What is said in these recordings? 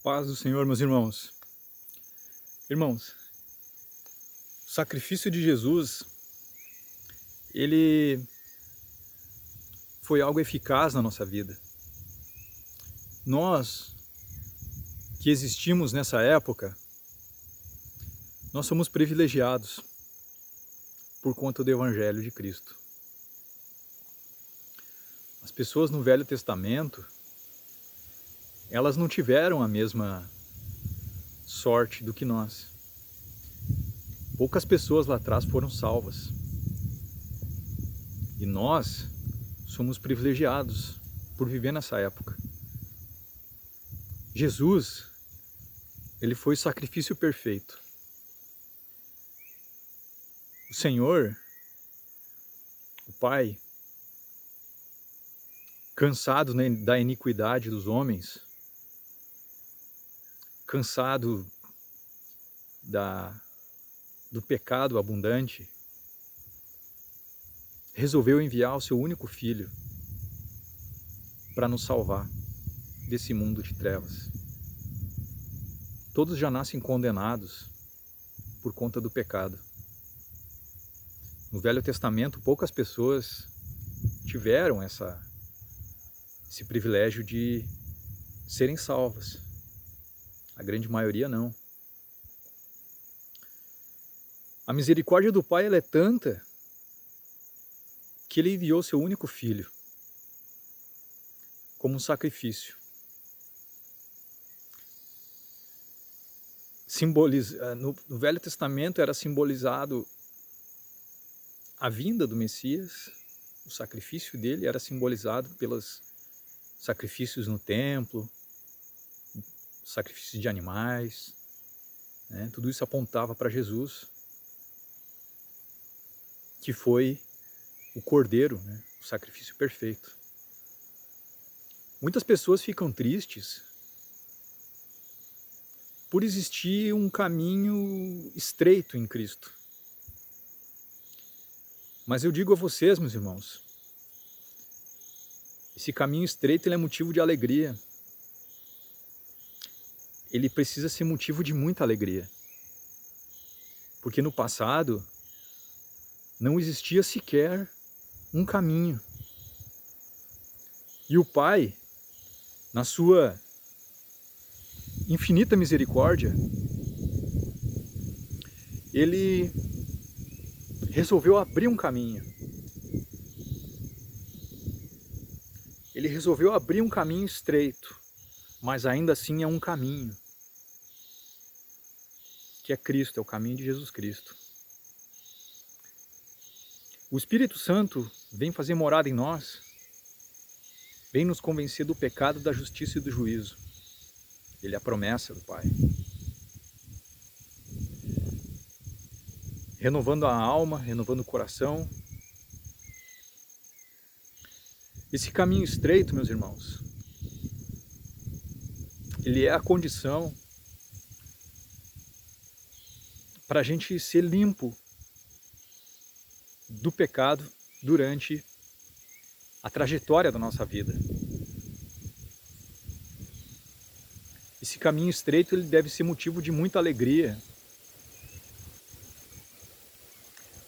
Paz do Senhor, meus irmãos. Irmãos, o sacrifício de Jesus, ele foi algo eficaz na nossa vida. Nós que existimos nessa época, nós somos privilegiados por conta do Evangelho de Cristo. As pessoas no Velho Testamento, elas não tiveram a mesma sorte do que nós. Poucas pessoas lá atrás foram salvas. E nós somos privilegiados por viver nessa época. Jesus, ele foi o sacrifício perfeito. O Senhor, o Pai, cansado da iniquidade dos homens, cansado do pecado abundante, resolveu enviar o seu único filho para nos salvar desse mundo de trevas. Todos já nascem condenados por conta do pecado. No Velho Testamento, poucas pessoas tiveram esse privilégio de serem salvas. A grande maioria não. A misericórdia do Pai ela é tanta que Ele enviou seu único filho como um sacrifício. No Velho Testamento era simbolizado a vinda do Messias, o sacrifício dele era simbolizado pelos sacrifícios no templo, sacrifícios de animais, né? Tudo isso apontava para Jesus, que foi o Cordeiro, né? O sacrifício perfeito. Muitas pessoas ficam tristes por existir um caminho estreito em Cristo. Mas eu digo a vocês, meus irmãos, esse caminho estreito ele é motivo de alegria. Ele precisa ser motivo de muita alegria. Porque no passado não existia sequer um caminho. E o Pai, na sua infinita misericórdia, Ele resolveu abrir um caminho. Ele resolveu abrir um caminho estreito, mas ainda assim é um caminho, que é Cristo, é o caminho de Jesus Cristo. O Espírito Santo vem fazer morada em nós, vem nos convencer do pecado, da justiça e do juízo. Ele é a promessa do Pai. Renovando a alma, renovando o coração. Esse caminho estreito, meus irmãos, ele é a condição para a gente ser limpo do pecado durante a trajetória da nossa vida. Esse caminho estreito ele deve ser motivo de muita alegria,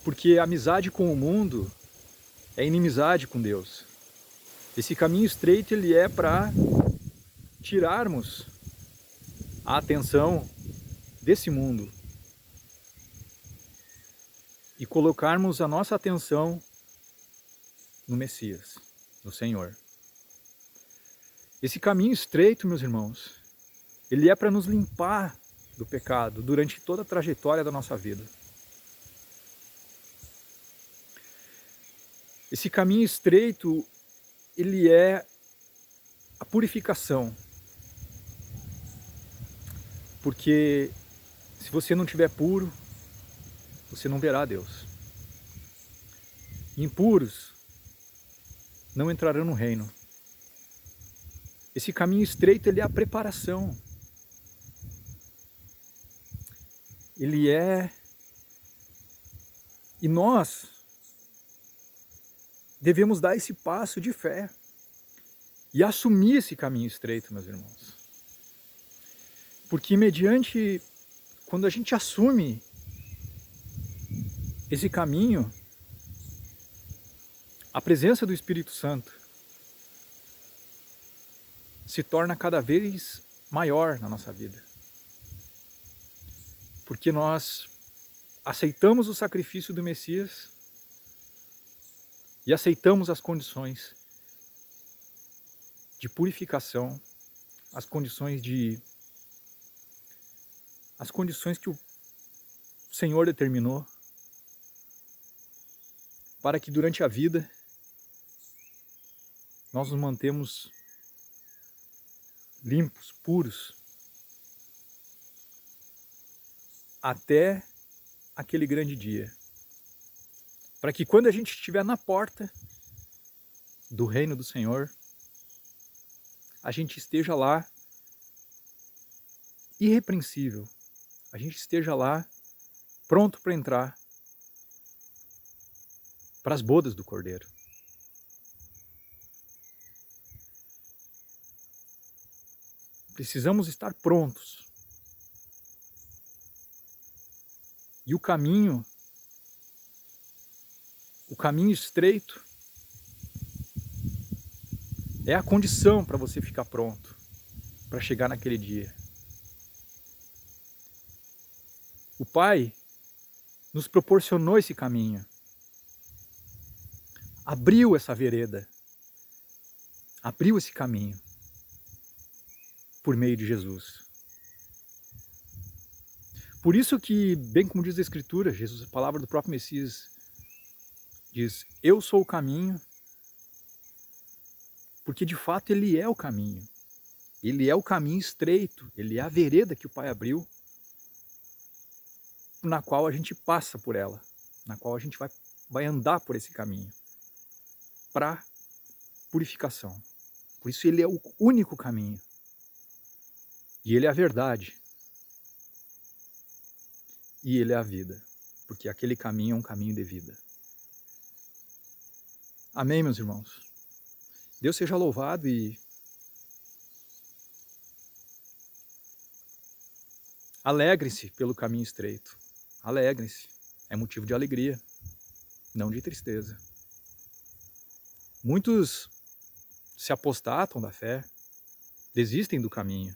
porque a amizade com o mundo é inimizade com Deus. Esse caminho estreito ele é para tirarmos a atenção desse mundo e colocarmos a nossa atenção no Messias, no Senhor. Esse caminho estreito, meus irmãos, ele é para nos limpar do pecado durante toda a trajetória da nossa vida. Esse caminho estreito, ele é a purificação. Porque se você não estiver puro, você não verá Deus. Impuros não entrarão no reino. Esse caminho estreito, ele é a preparação. Ele é... E nós devemos dar esse passo de fé e assumir esse caminho estreito, meus irmãos. Porque quando a gente assume esse caminho, a presença do Espírito Santo se torna cada vez maior na nossa vida. Porque nós aceitamos o sacrifício do Messias e aceitamos as condições de purificação, as condições que o Senhor determinou para que durante a vida nós nos mantemos limpos, puros, até aquele grande dia. Para que quando a gente estiver na porta do reino do Senhor, a gente esteja lá irrepreensível, a gente esteja lá pronto para entrar para as bodas do Cordeiro. Precisamos estar prontos. E o caminho estreito é a condição para você ficar pronto, para chegar naquele dia. O Pai nos proporcionou esse caminho, abriu essa vereda, abriu esse caminho por meio de Jesus. Por isso que, bem como diz a Escritura, Jesus, a palavra do próprio Messias, diz: eu sou o caminho, porque de fato ele é o caminho. Ele é o caminho estreito, ele é a vereda que o Pai abriu, na qual a gente passa por ela, na qual a gente vai andar por esse caminho, para purificação. Por isso ele é o único caminho. E ele é a verdade. E ele é a vida, porque aquele caminho é um caminho de vida. Amém, meus irmãos? Deus seja louvado e alegre-se pelo caminho estreito. Alegre-se. É motivo de alegria, não de tristeza. Muitos se apostatam da fé, desistem do caminho.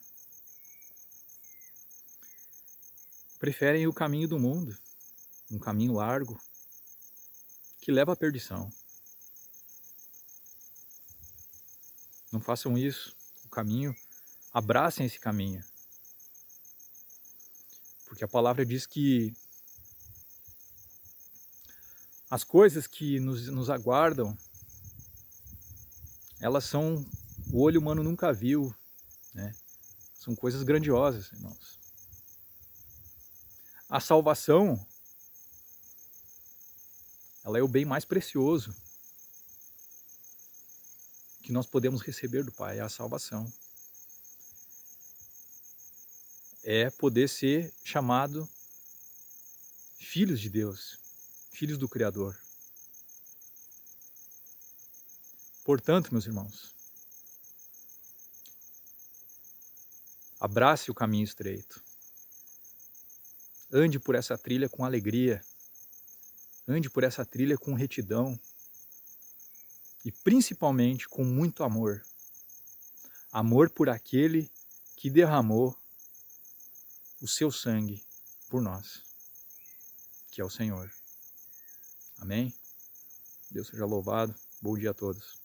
Preferem o caminho do mundo, um caminho largo, que leva à perdição. Não façam isso. O caminho, abracem esse caminho. Porque a palavra diz que as coisas que nos aguardam, elas são, o olho humano nunca viu, né? São coisas grandiosas, irmãos. A salvação, ela é o bem mais precioso que nós podemos receber do Pai, é a salvação. É poder ser chamado filhos de Deus, filhos do Criador. Portanto, meus irmãos, abrace o caminho estreito. Ande por essa trilha com alegria. Ande por essa trilha com retidão. E principalmente com muito amor. Amor por aquele que derramou o seu sangue por nós, que é o Senhor. Amém? Deus seja louvado. Bom dia a todos.